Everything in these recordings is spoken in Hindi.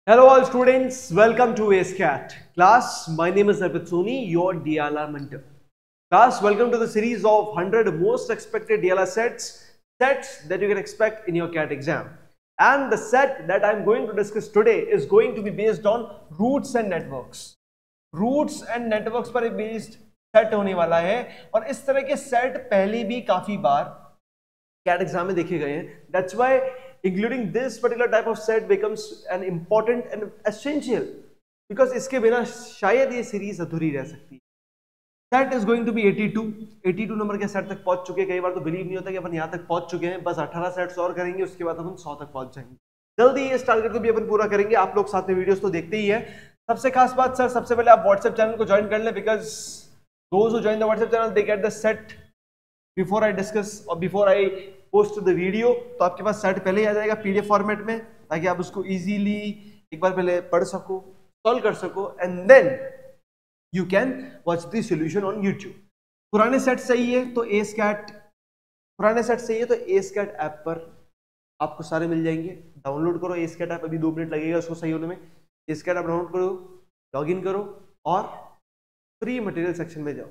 Hello all students, welcome to AceCat. Class, my name is Arpit Soni, your DLR mentor. Class, welcome to the series of 100 most expected DLR sets that you can expect in your CAT exam. And the set that I'm going to discuss today is going to be based on roots and networks. Roots and networks पर based set होने वाला है और इस तरह के set पहले भी काफी बार CAT exam में देखे गए हैं. That's why including this particular type of set becomes an important and essential because इसके बिना शायद ये सीरीज अधूरी रह सकती है. Set is going to be 82 number के सेट तक पहुंच चुके हैं. कई बार तो बिलीव नहीं होता कि अपन यहाँ तक पहुंच चुके हैं. बस 18 सेट्स और करेंगे, उसके बाद अपन 100 तक पहुंच जाएंगे. जल्दी इस टारगेट को भी अपन पूरा करेंगे. आप लोग साथ में वीडियोस तो देखते ही है. सबसे खास बात सर, सबसे पहले आप व्हाट्सएप चैनल को ज्वाइन कर लें because those who join the WhatsApp channel they get the set before I discuss और before I post the video. तो आपके पास सेट पहले ही आ जाएगा पीडीएफ फॉर्मेट में ताकि आप उसको इजीली एक बार पहले पढ़ सको, सॉल्व कर सको and then you can watch the solution on YouTube. पुराने सेट सही है तो AceCat ऐप पर आपको सारे मिल जाएंगे. डाउनलोड करो AceCat ऐप, अभी 2 मिनट लगेगा उसको सही होने में. AceCat ऐप डाउनलोड करो, लॉग इन करो और फ्री मटेरियल सेक्शन में जाओ.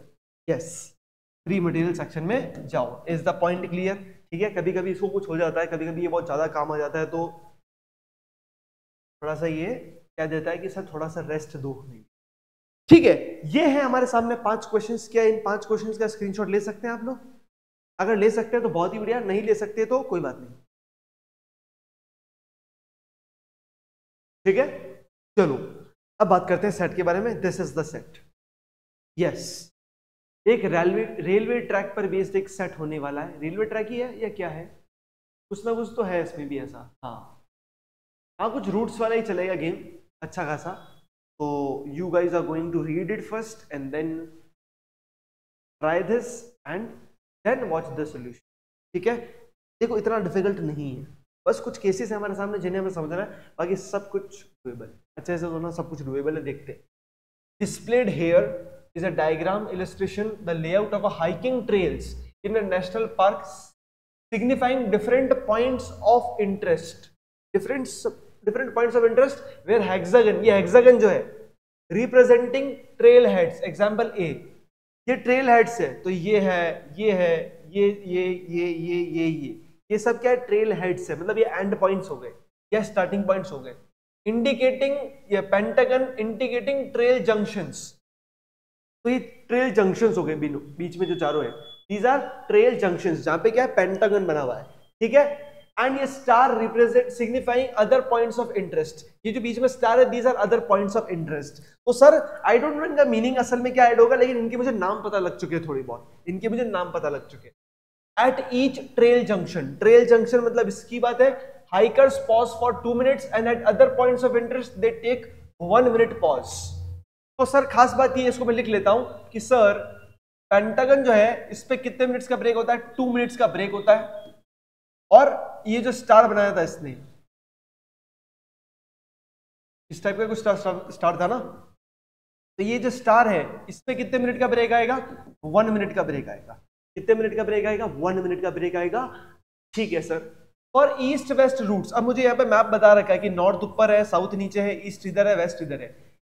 यस, फ्री मटेरियल सेक्शन में जाओ. Is the point clear? ठीक है. कभी कभी इसको कुछ हो जाता है, कभी कभी ये बहुत ज्यादा काम आ जाता है तो थोड़ा सा ये क्या देता है कि सर थोड़ा सा रेस्ट दो हमें. ठीक है, ये है हमारे सामने 5 क्वेश्चंस. क्या इन 5 क्वेश्चंस का स्क्रीनशॉट ले सकते हैं आप लोग? अगर ले सकते हैं तो बहुत ही बढ़िया, नहीं ले सकते तो कोई बात नहीं. ठीक है, चलो अब बात करते हैं सेट के बारे में. This is the set. Yes, एक रेलवे ट्रैक पर बेस्ड एक सेट होने वाला है. रेलवे ट्रैक ही है या क्या है? कुछ ना कुछ तो है इसमें भी ऐसा. हाँ, कुछ रूट्स वाला ही चलेगा गेम अच्छा खासा. तो you guys are going to read it first and then try this and then watch the solution. ठीक है, देखो इतना डिफिकल्ट नहीं है, बस कुछ केसेस है हमारे सामने जिन्हें हमें समझना है, बाकी सब कुछ डूएबल है. अच्छे से होना, सब कुछ डूएबल है. देखते हैं. Displayed here is a diagram illustration the layout of a hiking trails in a national park signifying different points of interest. Different points of interest where hexagon, ये hexagon जो है representing trail heads. Example A, ये trail heads है तो ये है, ये है, ये सब क्या है? trail heads है. मतलब ये end points हो गए या starting points हो गए. इंडिकेटिंग ये पेंटागन इंडिकेटिंग ट्रेल जंक्शंस. तो ये ट्रेल जंक्शंस हो गए बीच में जो चारों है. दीज आर ट्रेल जंक्शंस जहां पे क्या है? पेंटागन बना हुआ है. ठीक है, एंड ये star represent signifying other points of interest. ये जो बीच में स्टार है, these are other points of interest. तो सर आई डोंट नो इनका मीनिंग असल में क्या ऐड होगा, लेकिन इनके मुझे नाम पता लग चुके हैं. थोड़ी बहुत इनके मुझे नाम पता लग चुके हैं. At each trail junction, trail junction मतलब इसकी बात है hikers pause for 2 minutes and at other points of interest they take 1 minute pause. तो सर खास बात ये, इसको मैं लिख लेता हूं कि सर पेंटागन जो है इस पे कितने मिनट्स का ब्रेक होता है? 2 मिनट्स का ब्रेक होता है. और ये जो स्टार बनाया था इसने, इस टाइप का कुछ स्टार था ना, तो ये जो स्टार है इस पे कितने मिनट का ब्रेक आएगा? 1 मिनट का ब्रेक आएगा. कितने मिनट का ब्रेक आएगा? 1 मिनट का ब्रेक आएगा. ठीक है सर. और ईस्ट वेस्ट रूट्स, अब मुझे यहाँ पे मैप बता रखा है कि नॉर्थ ऊपर है, साउथ नीचे है, ईस्ट इधर है, वेस्ट इधर है.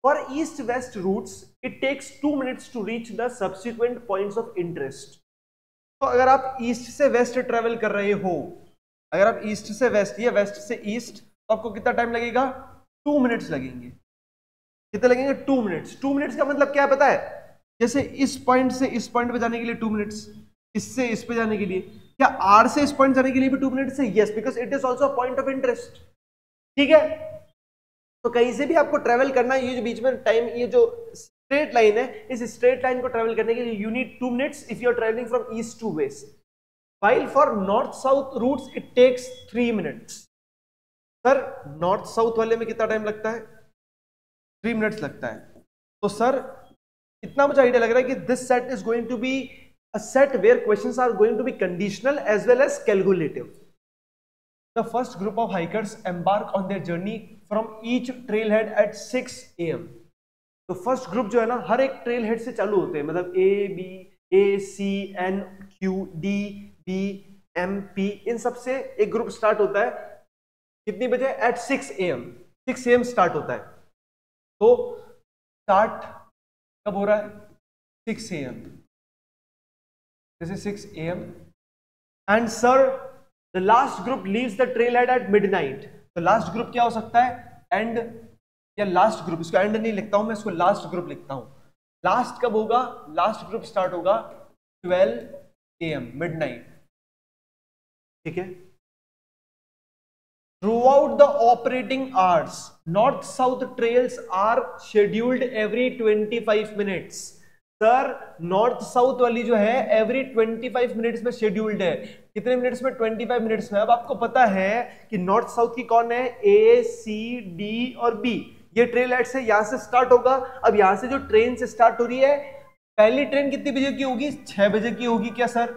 For east west routes it takes 2 minutes to reach the subsequent points of interest. तो अगर आप ईस्ट से वेस्ट ट्रेवल कर रहे हो, अगर आप ईस्ट से वेस्ट या वेस्ट से ईस्ट, तो आपको कितना टाइम लगेगा? 2 मिनट्स लगेंगे. कितने लगेंगे? 2 मिनट्स. 2 मिनट्स का मतलब क्या पता है? जैसे इस पॉइंट से इस पॉइंट पे जाने के लिए 2 मिनट्स, इससे इस पे जाने के लिए, क्या आर से इस पॉइंट जाने के लिए भी 2 मिनट्स है? Yes, because it is also point of interest. ठीक है, तो कहीं से भी आपको ट्रेवल करना है, ये जो बीच में टाइम, ये जो स्ट्रेट लाइन है, इस स्ट्रेट लाइन को ट्रेवल करने के लिए you need 2 minutes if you are travelling from east to west. While for north south routes it takes 3 minutes. Sir north south वाले में कितना टाइम लगता है? 3 मिनट्स लगता है. तो सर इतना मुझे आइडिया लग रहा है कि this set is going to be a set where questions are going to be conditional as well as calculative. The first group of hikers embark on their journey from each trailhead at 6 AM. तो फर्स्ट ग्रुप जो है ना, हर एक ट्रेल हेड से चालू होते हैं. मतलब A, C, N, Q, D, B, M, P, इन सब से एक ग्रुप स्टार्ट होता है. कितनी बजे? Eight 6 AM. 6 AM स्टार्ट होता है, तो स्टार्ट कब हो रहा है? 6 AM, this is 6 AM and sir the last group leaves the trail head at midnight. तो लास्ट ग्रुप क्या हो सकता है? एंड या लास्ट ग्रुप, इसको एंड नहीं लिखता हूं मैं, इसको लास्ट ग्रुप लिखता हूं। लास्ट कब होगा? लास्ट ग्रुप स्टार्ट होगा 12 AM मिडनाइट, ठीक है। Throughout the operating hours, north-south trails are scheduled every 25 minutes. Sir north south वाली जो है एवरी 25 मिनट्स में शेड्यूल्ड है। कितने मिनट्स में? 25 मिनट्स में। अब आपको पता है कि नॉर्थ साउथ की कौन है? ए, सी, डी और बी। ये ट्रेल हेड से यहां से स्टार्ट होगा। अब यहां से जो ट्रेन से स्टार्ट हो रही है, पहली ट्रेन कितनी बजे की होगी? 6 बजे की होगी क्या sir?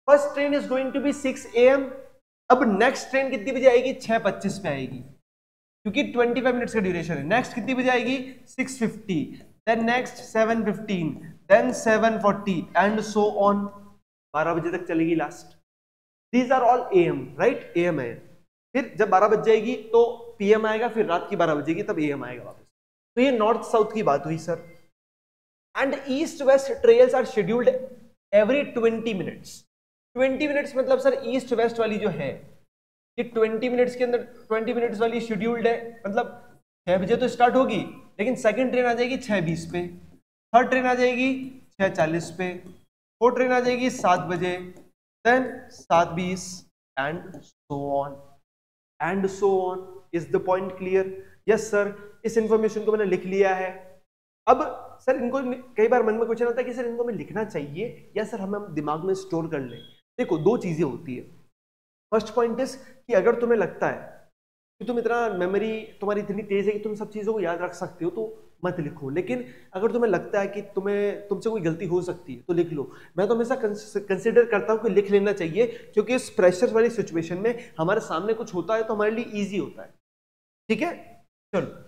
First train is going to be 6 AM। अब नेक्स्ट ट्रेन कितनी बजे आएगी? 6:25 पे आएगी, क्योंकि 25 मिनट्स का ड्यूरेशन है। नेक्स्ट कितनी बजे आएगी? 6:50, then next 7:15, then 7:40 and so on. 12 बजे तक चलेगी last. These are all AM, right? AM है। फिर जब 12 बज जाएगी तो PM आएगा, फिर रात की 12 बजेगी तब AM आएगा वापस। तो ये नॉर्थ साउथ की बात हुई sir. And east west trails are scheduled every 20 minutes. 20 minutes मतलब सर ईस्ट वेस्ट वाली जो है ये 20 मिनट्स के अंदर 20 मिनट्स वाली शेड्यूल्ड है। मतलब 6 बजे तो स्टार्ट होगी, लेकिन सेकंड ट्रेन आ जाएगी 6:20 पे, थर्ड ट्रेन आ जाएगी 6:40 पे, फोर्थ ट्रेन आ जाएगी 7 बजे, then 7:20 and so on and so on. Is the point clear? Yes sir, इस इंफॉर्मेशन को मैंने लिख लिया है। अब सर इनको कई बार मन में क्वेश्चन आता है कि सर इनको हमें लिखना चाहिए या सर हम दिमाग में स्टोर कर लें। देखो दो चीजें होती है। फर्स्ट पॉइंट इज कि अगर तुम्हें लगता है कि तुम इतना मेमोरी तुम्हारी इतनी तेज है कि तुम सब चीजों को याद रख सकते हो तो मत लिखो। लेकिन अगर तुम्हें लगता है कि तुमसे कोई गलती हो सकती है तो लिख लो। मैं तो हमेशा कंसिडर करता हूं कि लिख लेना चाहिए, क्योंकि इस प्रेशर वाली सिचुएशन में हमारे सामने कुछ होता है तो हमारे लिए ईजी होता है। ठीक है, चलो।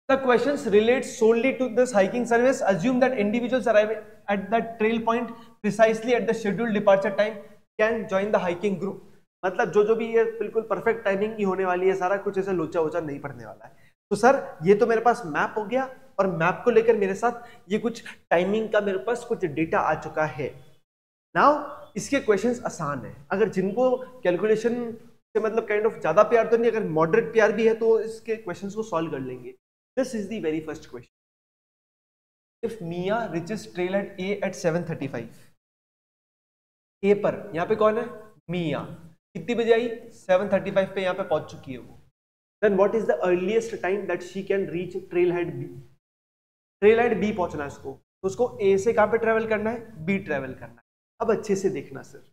The questions relate solely to this hiking service. Assume that individuals arriving at the trail point precisely at the scheduled departure time can join the hiking group. मतलब जो भी ये बिल्कुल परफेक्ट टाइमिंग की होने वाली है, सारा कुछ ऐसे लोचा वोचा नहीं पड़ने वाला है। तो सर ये तो मेरे पास मैप हो गया, और मैप को लेकर मेरे साथ ये कुछ टाइमिंग का मेरे पास कुछ डेटा आ चुका है। नाउ इसके क्वेश्चंस आसान है। अगर जिनको कैलकुलेशन से मतलब काइंड ऑफ ज्यादा प्यार तो नहीं, अगर मॉडरेट प्यार भी है तो इसके क्वेश्चंस को सॉल्व कर लेंगे। This is the very first question. If Mia reaches trail at A at 7:35, A पर यहाँ पे कौन है? Mia कितनी बजे आई? 7:35 पे यहाँ पे पहुंच चुकी है वो। Then what is the earliest time that she can reach trailhead B? Trailhead B पहुंचना है उसको, तो उसको A से कहाँ पे ट्रेवल करना है? B ट्रेवल करना है। अब अच्छे से देखना सर,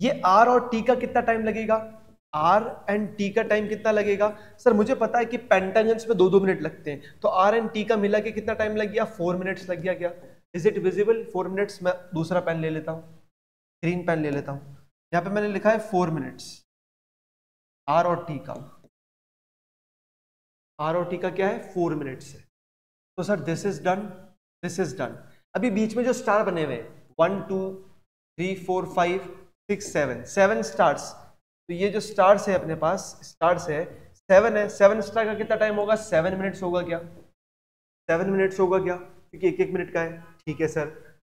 ये R और T का कितना टाइम लगेगा? R एंड T का टाइम कितना लगेगा? सर मुझे पता है कि पेंटागन्स में 2-2 मिनट लगते हैं, तो R एंड T का मिला के कितना टाइम लग गया? 4 मिनट्स लग गया क्या? Is it visible? 4 मिनट्स। मैं दूसरा पेन ले लेता हूँ, ग्रीन पेन ले लेता हूँ। यहाँ पे मैंने लिखा है 4 मिनट्स R और T का। R और T का क्या है? 4 मिनट्स है। तो sir this is done, this is done. अभी बीच में जो स्टार बने हुए 1 2 3 4 5 6 7 स्टार्स, तो ये जो स्टार्स है अपने पास, स्टार्स है 7 है। 7 स्टार का कितना टाइम होगा? 7 मिनट्स होगा क्या? 7 मिनट्स होगा क्या? क्योंकि 1-1 मिनट का है। ठीक है सर,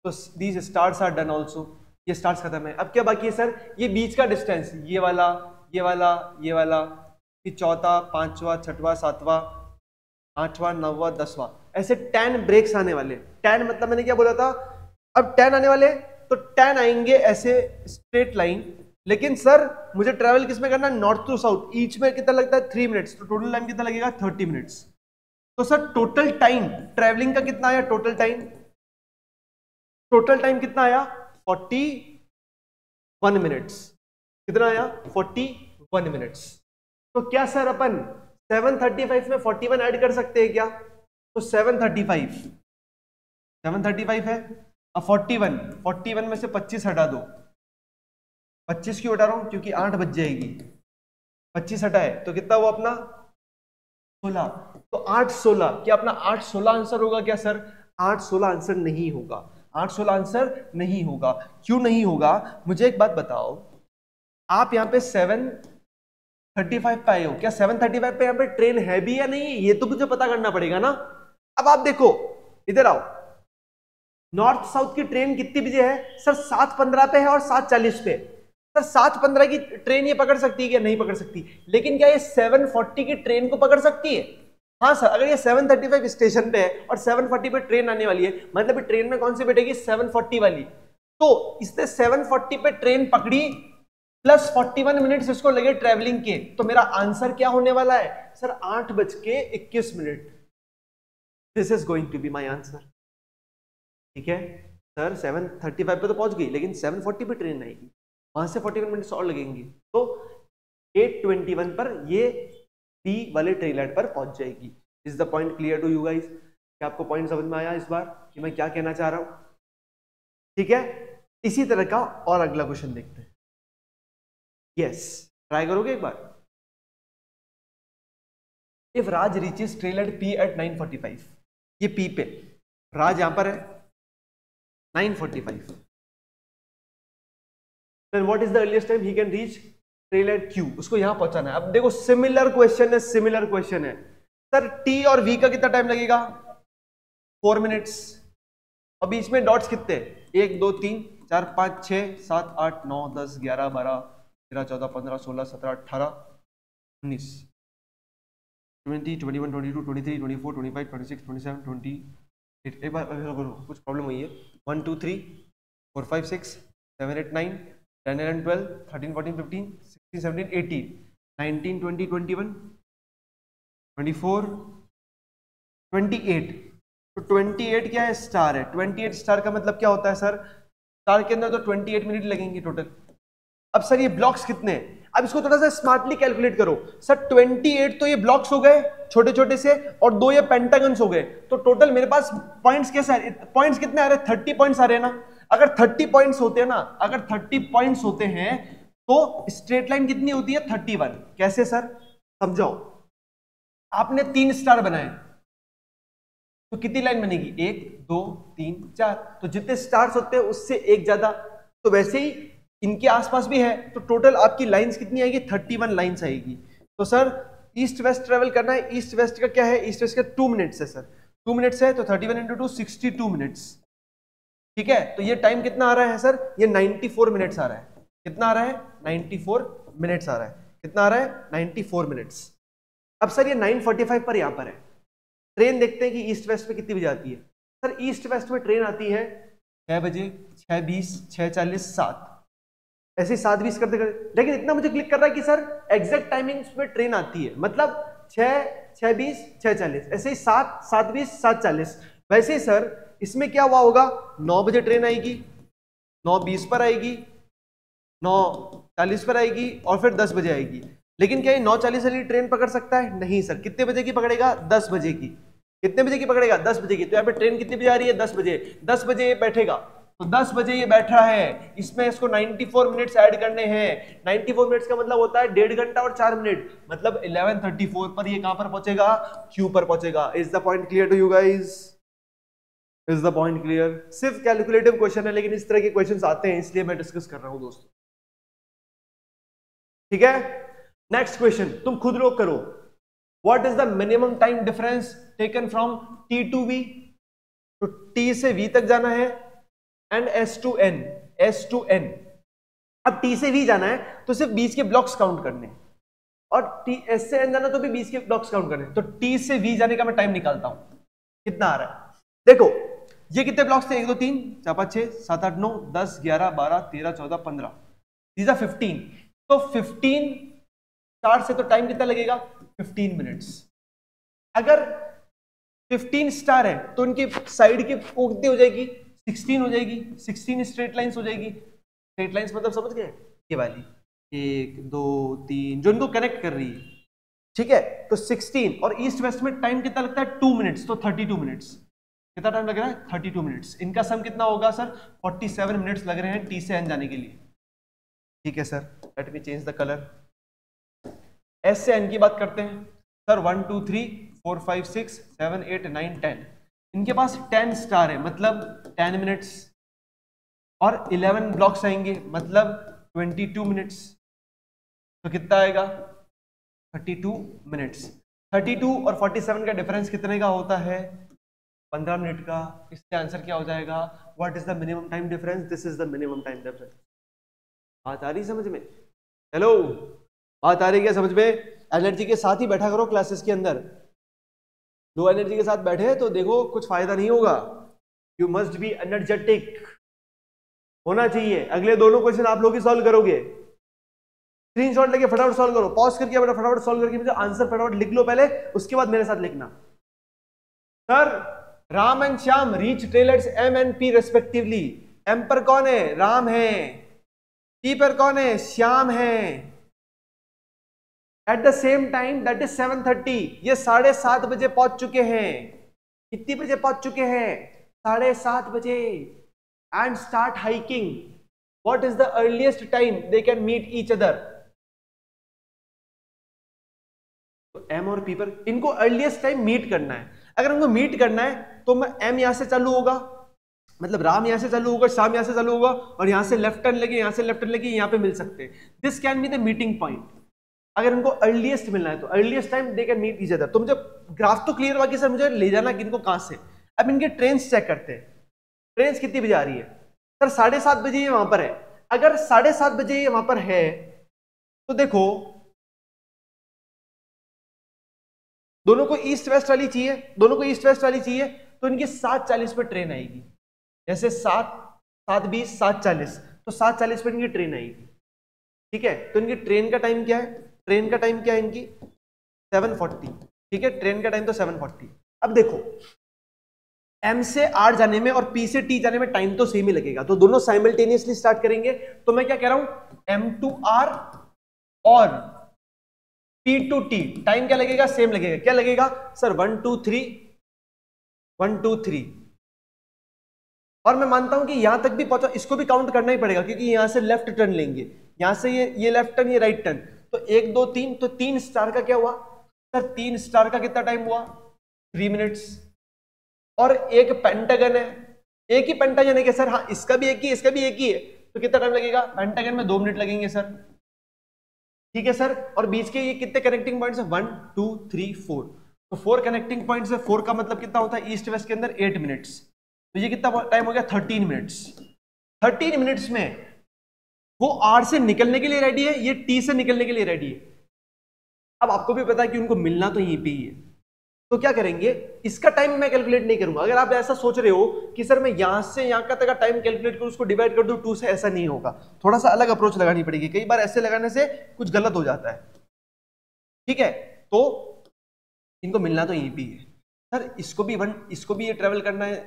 तो these stars are done also. ये स्टार्स खत्म है। अब क्या बाकी है सर? ये बीच का डिस्टेंस, ये वाला, ये वाला, ये वाला, फिर चौथा, पांचवा, छठवां, सातवां, आठवां, नौवां, 10वां, ऐसे 10 ब्रेक्स आने वाले। 10 मतलब मैंने क्या बोला था? अब 10 आने वाले, तो 10 आएंगे ऐसे स्ट्रेट लाइन। लेकिन सर मुझे ट्रैवल किसमें करना है? North to south. ईच में कितना लगता है? 3 मिनट्स। तो टोटल टाइम कितना लगेगा? 30 मिनट्स। तो सर टोटल टाइम ट्रैवलिंग का कितना आया? टोटल टाइम कितना आया? 41 मिनट्स। कितना आया? 41 मिनट्स। तो क्या सर अपन 7:35 में 41 ऐड कर सकते हैं क्या? तो 7:35 है। अब 41 में से 25 हटा दो। 25 क्यों हटा रहा हूं? क्योंकि 8 बज जाएगी। 25 हटाए तो कितना वो अपना 16। तो 8-16, क्या अपना 8-16 आंसर होगा क्या सर? 8-16 आंसर नहीं होगा। 8-16 आंसर नहीं होगा। क्यों नहीं होगा? मुझे एक बात बताओ, आप यहाँ पे 7:35 पे आए हो, क्या 7:35 पे यहाँ पे ट्रेन है भी या नहीं, ये तो मुझे पता करना पड़ेगा ना। अब आप देखो, इधर आओ, नॉर्थ साउथ की ट्रेन कितनी बजे है सर, 7:15 पे है और 7:40 पे। सर 7:15 की ट्रेन ये पकड़ सकती है क्या, नहीं पकड़ सकती, लेकिन क्या ये 7:40 की ट्रेन को पकड़ सकती है? हाँ सर, अगर ये 7:35 स्टेशन पे है और 7:40 पे ट्रेन आने वाली है, मतलब ट्रेन में कौन सी बैठेगी, 7:40 वाली। तो इसने 7:40 पे ट्रेन पकड़ी प्लस 41 मिनट्स इसको लगे ट्रेवलिंग के, तो मेरा आंसर क्या होने वाला है sir, 8:21। This is going to be my answer. ठीक है सर, 7:35 पे तो पहुंच गई, लेकिन 7:40 पे ट्रेन आएगी, वहां से 41 मिनट्स और लगेंगे, तो 8:21 पर ये बी वाले ट्रेन लाइन पर पहुंच जाएगी। Is the point clear to you guys? क्या आपको पॉइंट समझ में आया इस बार कि मैं क्या कहना चाह रहा हूं? ठीक है, इसी तरह का और अगला क्वेश्चन देखते हैं। यस, ट्राई करोगे एक बार। If Raj reaches train at P at 9:45, ये पी पे, राज यहां पर है 9:45, then what is the earliest time he can reach trail at Q, उसको यहां पहुंचाना है। अब देखो सिमिलर क्वेश्चन है, सिमिलर क्वेश्चन है सर, T और V का कितना टाइम लगेगा, 4 मिनट्स, और बीच में डॉट्स कितने, 1 2 3 4 5 6 7 8 9 10 11 12 13 14 15 16 17 18 19 20 21 22 23 24 25 26 27 28। एक बार कुछ प्रॉब्लम हुई है, 1 2 3 4 5 6 7 8 9 10 11 12 13 14 15 16 17 18 19 20 21 24 28। तो 28 क्या है, स्टार है। 28 स्टार का मतलब क्या होता है सर, स्टार के अंदर तो 28 मिनट लगेंगे टोटल। अब सर ये ब्लॉक्स कितने हैं, अब इसको थोड़ा सा स्मार्टली कैलकुलेट करो सर। 28 तो ये ब्लॉक्स हो गए छोटे छोटे से, और 2 ये पेंटागन्स हो गए, तो टोटल मेरे पास पॉइंट्स कैसे आ रहे, पॉइंट्स कितने आ रहे हैं, 30 पॉइंट्स आ रहे हैं ना। अगर 30 पॉइंट्स होते हैं ना, अगर 30 पॉइंट्स होते हैं तो स्ट्रेट लाइन कितनी होती है, 31। कैसे सर, समझाओ। आपने 3 स्टार बनाए तो कितनी लाइन बनेगी, 1 2 3 4, तो जितने स्टार्स होते हैं उससे एक ज्यादा, तो वैसे ही इनके आसपास भी है, तो टोटल आपकी लाइंस कितनी आएगी, 31 लाइंस आएगी। तो सर ईस्ट वेस्ट ट्रेवल करना है, ईस्ट वेस्ट का क्या है, ईस्ट वेस्ट का 2 मिनट्स है सर, 2 मिनट्स है, तो 31 × 2 62 मिनट्स। ठीक है, तो ये टाइम कितना आ रहा है सर, ये 94 मिनट्स आ रहा है। कितना आ रहा है, 94 मिनट्स आ रहा है। कितना आ रहा है, 94 मिनट्स। अब सर ये 9:45 पर यहां पर है, ट्रेन देखते हैं कि ईस्ट वेस्ट में कितनी बजे आती है। सर ईस्ट वेस्ट में ट्रेन आती है 6 बजे, 6:20, 6:40, 7, ऐसे 7:20 करते करते, लेकिन इतना मुझे क्लिक कर रहा है कि सर एग्जैक्ट टाइमिंग्स में ट्रेन आती है, मतलब 6, 6:20, 6:40, ऐसे ही 7, 7:20, 7:40। वैसे ही सर इसमें क्या हुआ होगा, 9 बजे ट्रेन आएगी, 9:20 पर आएगी, 9:40 पर आएगी, और फिर 10 बजे आएगी। लेकिन क्या ये 9:40 वाली ट्रेन पकड़ सकता है, नहीं सर। कितने बजे की पकड़ेगा, 10 बजे की। कितने बजे की पकड़ेगा, 10 बजे की। तो यहाँ पे ट्रेन कितनी बजे आ रही है, 10 बजे। 10 बजे ये बैठेगा, तो 10 बजे ये बैठा है, इसमें इसको 94 मिनट्स ऐड करने हैं। 94 मिनट्स का मतलब होता है 1.5 घंटा और 4 मिनट, मतलब 11:34 पर ये कहां पर पहुंचेगा, क्यू पर पहुंचेगा। Is the point clear to you guys? Is the point clear? सिर्फ कैलकुलेटिव क्वेश्चन है, लेकिन इस तरह के क्वेश्चंस आते हैं, इसलिए मैं डिस्कस कर रहा हूं दोस्तों। ठीक है, नेक्स्ट क्वेश्चन तुम खुद लोग करो। What is the minimum time difference taken from T to V? तो T से V तक जाना है, and S to N, S to N। अब T से V जाना है तो सिर्फ 20 के ब्लॉक्स काउंट करने, और S से N जाना तो भी 20 के ब्लॉक्स काउंट करने। तो T से V जाने का मैं टाइम निकालता हूं, कितना आ रहा है। देखो ये कितने ब्लॉक्स थे, 1 2 3 4 5 6 7 8 9 10 11 12 13 14 15, दीज आर 15। तो 15 स्टार से तो टाइम कितना लगेगा, 15 मिनट्स। अगर 15 स्टार है तो उनकी साइड की कितनी हो जाएगी, 16 हो जाएगी। 16 स्ट्रेट लाइंस हो जाएगी। स्ट्रेट लाइंस मतलब समझ गए, ये वाली 1 2 3 जो इनको कनेक्ट कर रही है। ठीक है, तो 16, और ईस्ट वेस्ट में टाइम कितना लगता है, 2 मिनट्स, तो 32 मिनट्स। कितना टाइम लग रहा है, 32 मिनट्स। इनका सम कितना होगा सर, 47 मिनट्स लग रहे हैं T से N जाने के लिए। ठीक है sir, let me change the colour. S से N की बात करते हैं सर, 1 2 3 4 5 6 7 8 9 10। इनके पास 10 स्टार है, मतलब 10 मिनट्स, और 11 ब्लॉक्स आएंगे, मतलब 22 मिनट्स। तो कितना आएगा, 32 मिनट्स। 32 और 47 का डिफरेंस कितने का होता है? 15 मिनट का। इसका आंसर क्या हो जाएगा? What is the minimum time difference? This is the minimum time difference. बात आ रही समझ में? हेलो, बात आ रही क्या समझ में? एनर्जी के साथ ही बैठा करो क्लासेस के अंदर। लो एनर्जी के साथ बैठे तो देखो कुछ फायदा नहीं होगा। यू मस्ट बी एनर्जेटिक होना चाहिए। अगले दोनों क्वेश्चन आप लोग ही सॉल्व करोगे। स्क्रीनशॉट लेके फटाफट सॉल्व करो, पॉज करके फटाफट सॉल्व करके मुझे आंसर फटाफट लिख लो पहले, उसके बाद मेरे साथ लिखना। Sir, Ram and Shyam reach trailers M and P respectively. M पर कौन है? राम है। पी पर कौन है? श्याम है। At the same time that is 7:30। ये 7:30 बजे पहुंच चुके हैं। कितनी बजे पहुंच चुके हैं? 7:30 बजे। And start hiking. What is the earliest time they can meet each other? तो एम और पी पर इनको अर्लीस्ट टाइम मीट करना है। अगर उनको मीट करना है तो मैं एम यहां से चालू होगा, मतलब राम यहां से चालू होगा, श्याम यहां से चालू होगा, और यहां से लेफ्ट टर्न लेके, यहां से लेफ्ट टर्न लेके यहां पे मिल सकते हैं। This can be the meeting point. अगर इनको अर्लीस्ट मिलना है तो earliest time they can meet each other. तो मुझे ग्राफ तो क्लियर हुआ कि सर मुझे ले जाना किनको कहां से। अब इनके ट्रेन्स चेक करते हैं। ट्रेन कितनी बजे आ रही है? सर 7:30 बजे ये वहां पर है। अगर 7:30 बजे ये वहां पर है तो देखो दोनों को ईस्ट वेस्ट वाली चाहिए, दोनों को ईस्ट वेस्ट वाली चाहिए, तो इनकी 7:40 पे ट्रेन आएगी। जैसे 7:20 7:40, तो 7:40 पे इनकी ट्रेन आएगी। ठीक है, तो इनकी ट्रेन का टाइम क्या है? ट्रेन का टाइम क्या है इनकी? 7:40। ठीक है, ट्रेन का टाइम तो 7:40। अब देखो एम से आर जाने में और पी से टी जाने में टाइम तो सेम ही लगेगा, तो दोनों साइमल्टेनियसली स्टार्ट करेंगे। तो मैं क्या कह रहा हूं, एम टू आर और पी टू टी टाइम क्या लगेगा? सेम लगेगा। क्या लगेगा सर? 1 2 3 1 2 3। और मैं मानता हूं कि यहां तक भी पहुंचा, इसको भी काउंट करना ही पड़ेगा क्योंकि यहां से लेफ्ट टर्न लेंगे, यहां से ये लेफ्ट टर्न, ये राइट टर्न, तो 1 2 3, तो 3 स्टार का क्या हुआ सर? 3 स्टार का कितना टाइम हुआ? 3 मिनट्स। और एक पेंटागन है, एक ही पेंटागन है कि सर? हाँ, इसका भी एक ही, इसका भी एक ही है, तो कितना टाइम लगेगा? पेंटागन में 2 मिनट लगेंगे सर। ठीक है सर, और बीच के ये कितने कनेक्टिंग पॉइंट्स है? 1 2 3 4, तो 4 कनेक्टिंग पॉइंट्स है। 4 का मतलब कितना होता है? ईस्ट वेस्ट के अंदर 8 मिनट्स, तो ये कितना टाइम हो गया? 13 मिनट्स। 13 मिनट्स में वो आर से निकलने के लिए रेडी है, ये टी से निकलने के लिए रेडी है। अब आपको भी पता है कि उनको मिलना तो यहीं पे ही है, तो क्या करेंगे? इसका टाइम मैं कैलकुलेट नहीं करूंगा। अगर आप ऐसा सोच रहे हो कि सर मैं यहां से यहां का तक टाइम कैलकुलेट करूं, उसको डिवाइड कर दूं 2 से, ऐसा नहीं होगा। थोड़ा सा अलग अप्रोच लगानी पड़ेगी। कई बार ऐसे लगाने से कुछ गलत हो जाता है। ठीक है, तो इनको मिलना तो यहीं पे है सर। इसको भी ये ट्रेवल करना है।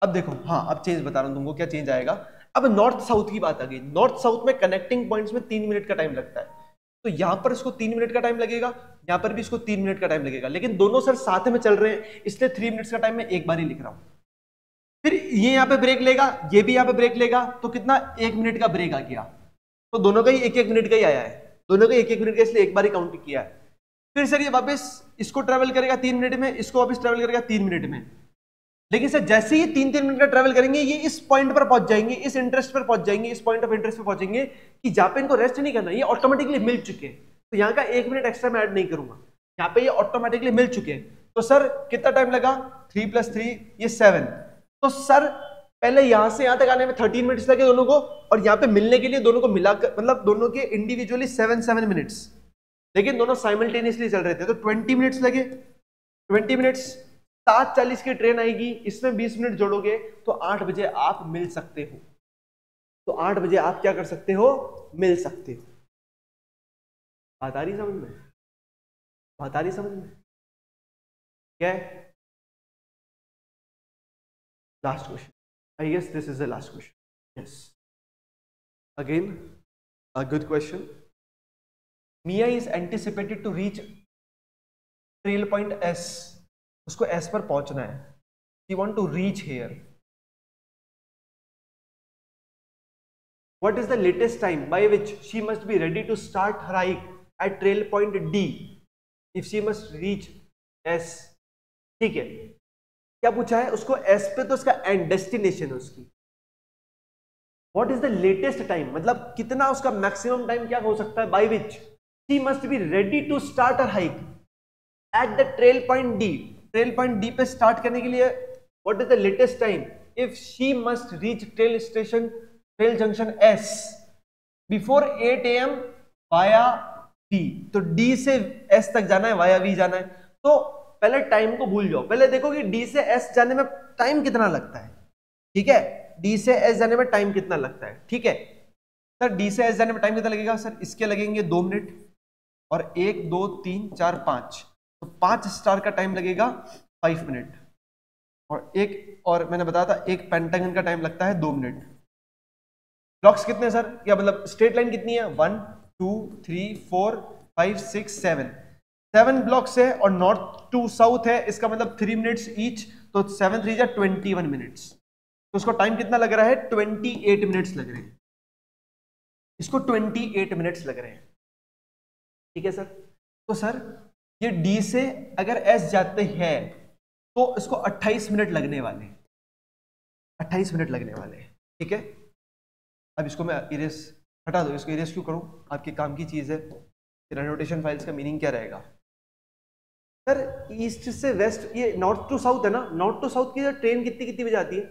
अब देखो, हाँ अब चेंज बता रहा हूं तुमको, क्या चेंज आएगा। अब नॉर्थ साउथ की बात आ गई। नॉर्थ साउथ में कनेक्टिंग पॉइंट्स में 3 मिनट का टाइम लगता है, तो यहां पर इसको 3 मिनट का टाइम लगेगा, यहां पर भी इसको 3 मिनट का टाइम लगेगा, लेकिन दोनों सर साथ में चल रहे हैं, इसलिए 3 मिनट्स का टाइम मैं एक बार ही लिख रहा हूं। फिर ये यहां पे ब्रेक लेगा, ये भी यहां पे ब्रेक लेगा, तो कितना? 1 मिनट का ब्रेक आ गया। तो दोनों का ही 1-1 मिनट का ही आया है, दोनों का 1-1 मिनट का, इसलिए एक बार ही काउंट किया है। फिर सर ये वापस इसको ट्रेवल करेगा 3 मिनट में, इसको वापस ट्रेवल करेगा 3 मिनट में। लेकिन सर जैसे ही 3-3 मिनट का ट्रेवल करेंगे, ये इस पॉइंट पर पहुंच जाएंगे, इस इंटरेस्ट पर पहुंच जाएंगे, इस पॉइंट ऑफ इंटरेस्ट पर पहुंचेंगे कि जहां पे इनको रेस्ट नहीं करना, ये ऑटोमेटिकली मिल चुके हैं। तो यहाँ का 1 मिनट एक्स्ट्रा मैं ऐड नहीं करूंगा, यहाँ पे ये ऑटोमेटिकली मिल चुके हैं। तो सर कितना टाइम लगा? 3 + 3 ये 7। तो सर पहले यहां से यहां तक आने में 13 मिनट्स लगे दोनों को, और यहाँ पे मिलने के लिए दोनों को मिलाकर, मतलब दोनों के इंडिविजुअली 7 मिनट्स, लेकिन दोनों साइमल्टेनियसली चल रहे थे, तो 20 मिनट्स लगे। 20 मिनट्स, 7:40 की ट्रेन आएगी, इसमें 20 मिनट जोड़ोगे तो 8 बजे आप मिल सकते हो। तो 8 बजे आप क्या कर सकते हो? मिल सकते हो। बात आ रही समझ में? बात आ रही समझ में? क्या है? Last question, I guess this is the last question. Yes, again a good question. Mia is anticipated to reach trail point S. उसको एस पर पहुंचना है। She want to reach here. What is the latest time by which she must be ready to start her hike at trail point D if she must reach S? ठीक है, क्या पूछा है? उसको एस पे, तो उसका एंड डेस्टिनेशन है उसकी। What is the latest time, मतलब कितना उसका मैक्सिमम टाइम क्या हो सकता है by which she must be ready to start her hike at the trail point D. Trail point D पे स्टार्ट करने के लिए what is the latest time? If she must reach trail station, trail junction S before 8 AM via D. तो डी से एस तक जाना है, वाया वी जाना है। तो पहले टाइम को भूल जाओ, पहले देखो कि डी से एस जाने में टाइम कितना लगता है। ठीक है, डी से एस जाने में टाइम कितना लगता है। ठीक है सर, डी से एस जाने में टाइम कितना लगेगा सर? इसके लगेंगे 2 मिनट और 1 2 3 4 5, तो 5 स्टार का टाइम लगेगा 5 मिनट। और मैंने बताया था एक पेंटागन का टाइम लगता है 2 मिनट। ब्लॉक्स कितने सर? क्या मतलब स्ट्रेट लाइन कितनी है? 1 2 3 4 5 6 7 ब्लॉक्स है और नॉर्थ टू साउथ है, इसका मतलब 3 मिनट्स ईच, तो 7 3 21 मिनट्स। तो उसको टाइम कितना लग रहा है? 28 मिनट्स लग रहे हैं, इसको 28 मिनट्स लग रहे हैं। ठीक है सर, तो सर ये डी से अगर एस जाते हैं तो इसको 28 मिनट लगने वाले हैं, 28 मिनट लगने वाले हैं। ठीक है, अब इसको मैं इरेज हटा दो, इसको इरेज क्यों करूं? आपके काम की चीज है। फिर एनोटेशन फाइल्स का मीनिंग क्या रहेगा सर? ईस्ट से वेस्ट, ये नॉर्थ टू साउथ है ना, नॉर्थ टू साउथ की ट्रेन कितनी कितनी बजे आती है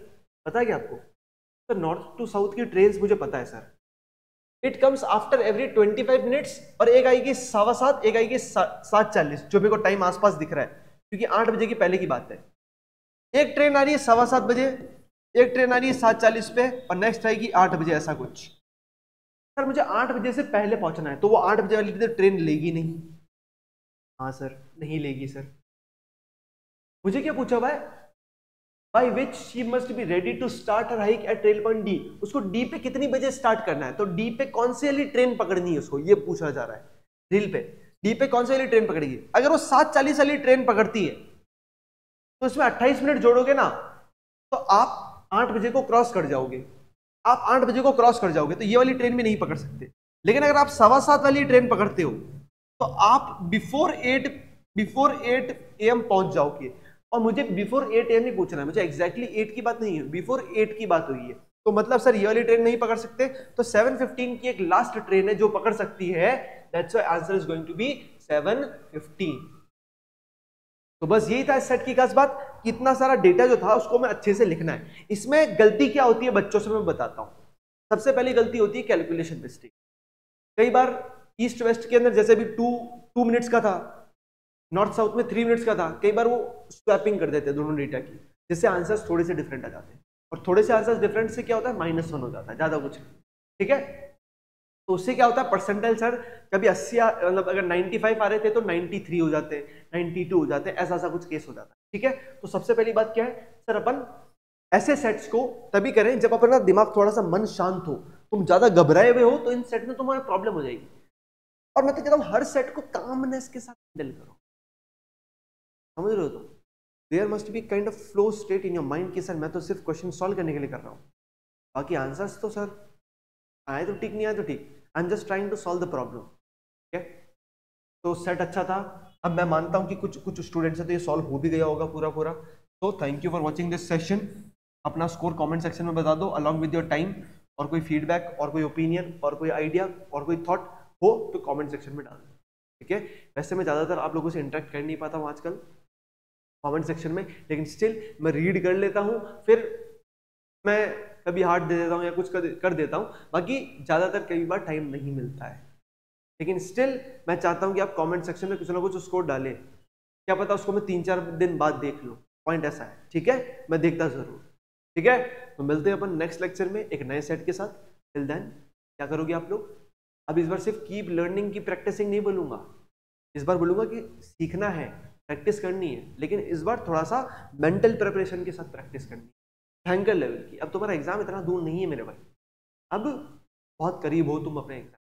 पता है क्या आपको? सर नॉर्थ टू साउथ की ट्रेन मुझे पता है sir, it comes after every 25 minutes, और एक आएगी 7:15, एक आएगी 7:40, जो मेरे को टाइम आसपास दिख रहा है क्योंकि 8 बजे की पहले की बात है। एक ट्रेन आ रही है 7:15 बजे, एक ट्रेन आ रही है 7:40 पे, और नेक्स्ट आएगी 8 बजे, ऐसा कुछ। सर मुझे 8 बजे से पहले पहुंचना है, तो वो 8 बजे वाली ट्रेन लेगी नहीं? हाँ सर, नहीं लेगी सर। मुझे क्या पूछा हुआ है? By which she must be ready to start her hike at trail point D. उसको डी पे कितनी बजे स्टार्ट करना है, तो डी पे कौन सी वाली ट्रेन पकड़नी है उसको, ये पूछा जा रहा है। रील पे डी पे कौन सी वाली ट्रेन पकड़ेगी? अगर वो 7:40 वाली ट्रेन पकड़ती है तो इसमें 28 मिनट जोड़ोगे ना, तो आप 8 बजे को क्रॉस कर जाओगे। आप 8 बजे को क्रॉस कर जाओगे तो ये वाली ट्रेन भी नहीं पकड़ सकते। लेकिन अगर आप 7:15 वाली ट्रेन पकड़ते हो तो आप बिफोर 8 AM पहुंच जाओगे। और मुझे बिफोर 8 AM नहीं पूछना है, मुझे एग्जैक्टली 8 की बात नहीं है, बिफोर 8 की बात हुई है। तो मतलब सर ये वाली ट्रेन नहीं पकड़ सकते, तो 7:15 की एक लास्ट ट्रेन है जो पकड़ सकती है। That's why answer is going to be 7:15। तो बस यही था इस सेट की खास बात, कितना सारा डेटा जो था उसको मैं अच्छे से लिखना है। इसमें गलती क्या होती है बच्चों से मैं बताता हूं। सबसे पहली गलती होती है कैलकुलेशन मिस्टेक। कई बार ईस्ट वेस्ट के अंदर जैसे भी 2 मिनट्स का था, नॉर्थ साउथ में 3 मिनट्स का था, कई बार वो स्वैपिंग कर देते हैं दोनों डेटा की, जिससे आंसर्स थोड़े से डिफरेंट आ जाते हैं। और थोड़े से आंसर्स डिफरेंट से क्या होता है? -1 हो जाता है, ज्यादा कुछ नहीं। ठीक है, तो उससे क्या होता है? परसेंटाइल सर कभी 80 मतलब अगर 95 आ रहे थे तो 93 हो जाते, 92 हो जाते, ऐसा ऐसा कुछ केस हो जाता है। ठीक है, तो सबसे पहली बात क्या है सर, अपन ऐसे सेट्स को तभी करें जब अपना दिमाग थोड़ा सा मन शांत हो। तुम ज्यादा घबराए हुए हो तो इन सेट में तुम्हारा प्रॉब्लम हो जाएगी। और मैं तो कहता हूं हर सेट को कामनेस के साथ हैंडल करो, समझ रहे हो? तो there must be kind of flow state in your mind कि सर मैं तो सिर्फ क्वेश्चन सॉल्व करने के लिए कर रहा हूँ, बाकी आंसर्स तो सर आए तो ठीक, नहीं आए तो ठीक, I am just trying to solve the problem. ठीक है, तो सेट अच्छा था। अब मैं मानता हूं कि कुछ स्टूडेंट से तो ये सॉल्व हो भी गया होगा पूरा। तो thank you for watching this session. अपना स्कोर कमेंट सेक्शन में बता दो अलॉन्ग विद योर टाइम, और कोई फीडबैक और कोई ओपिनियन और कोई आइडिया और कोई थॉट हो तो कमेंट सेक्शन में डाल दो। ठीक है, वैसे मैं ज़्यादातर आप लोगों से इंटरेक्ट कर नहीं पाता हूँ आजकल कमेंट सेक्शन में, लेकिन स्टिल मैं रीड कर लेता हूँ, फिर मैं कभी हार्ट दे देता हूँ या कुछ कर देता हूँ, बाकी ज़्यादातर कई बार टाइम नहीं मिलता है। लेकिन स्टिल मैं चाहता हूँ कि आप कमेंट सेक्शन में कुछ ना कुछ स्कोर डालें, क्या पता उसको मैं 3-4 दिन बाद देख लूँ, पॉइंट ऐसा है। ठीक है, मैं देखता ज़रूर। ठीक है, तो मिलते हैं अपन नेक्स्ट लेक्चर में एक नए सेट के साथ। टिल देन क्या करोगे आप लोग? अब इस बार सिर्फ कीप लर्निंग की प्रैक्टिसिंग नहीं बोलूँगा, इस बार बोलूँगा कि सीखना है, प्रैक्टिस करनी है, लेकिन इस बार थोड़ा सा मेंटल प्रिपरेशन के साथ प्रैक्टिस करनी है, भयंकर लेवल की। अब तुम्हारा एग्जाम इतना दूर नहीं है मेरे भाई, अब बहुत करीब हो तुम अपने एग्जाम।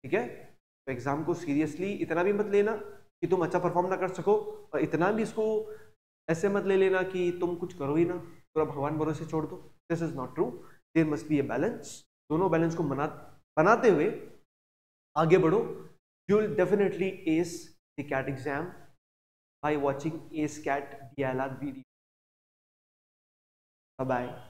ठीक है, तो एग्जाम को सीरियसली इतना भी मत लेना कि तुम अच्छा परफॉर्म ना कर सको, और इतना भी इसको ऐसे मत ले लेना कि तुम कुछ करो ही ना, पूरा भगवान भरोसे छोड़ दो। This is not true, there must be a balance. दोनों बैलेंस को बनाते हुए आगे बढ़ो। You will definitely ace the CAT exam by watching Ace CAT DLR video. Bye bye.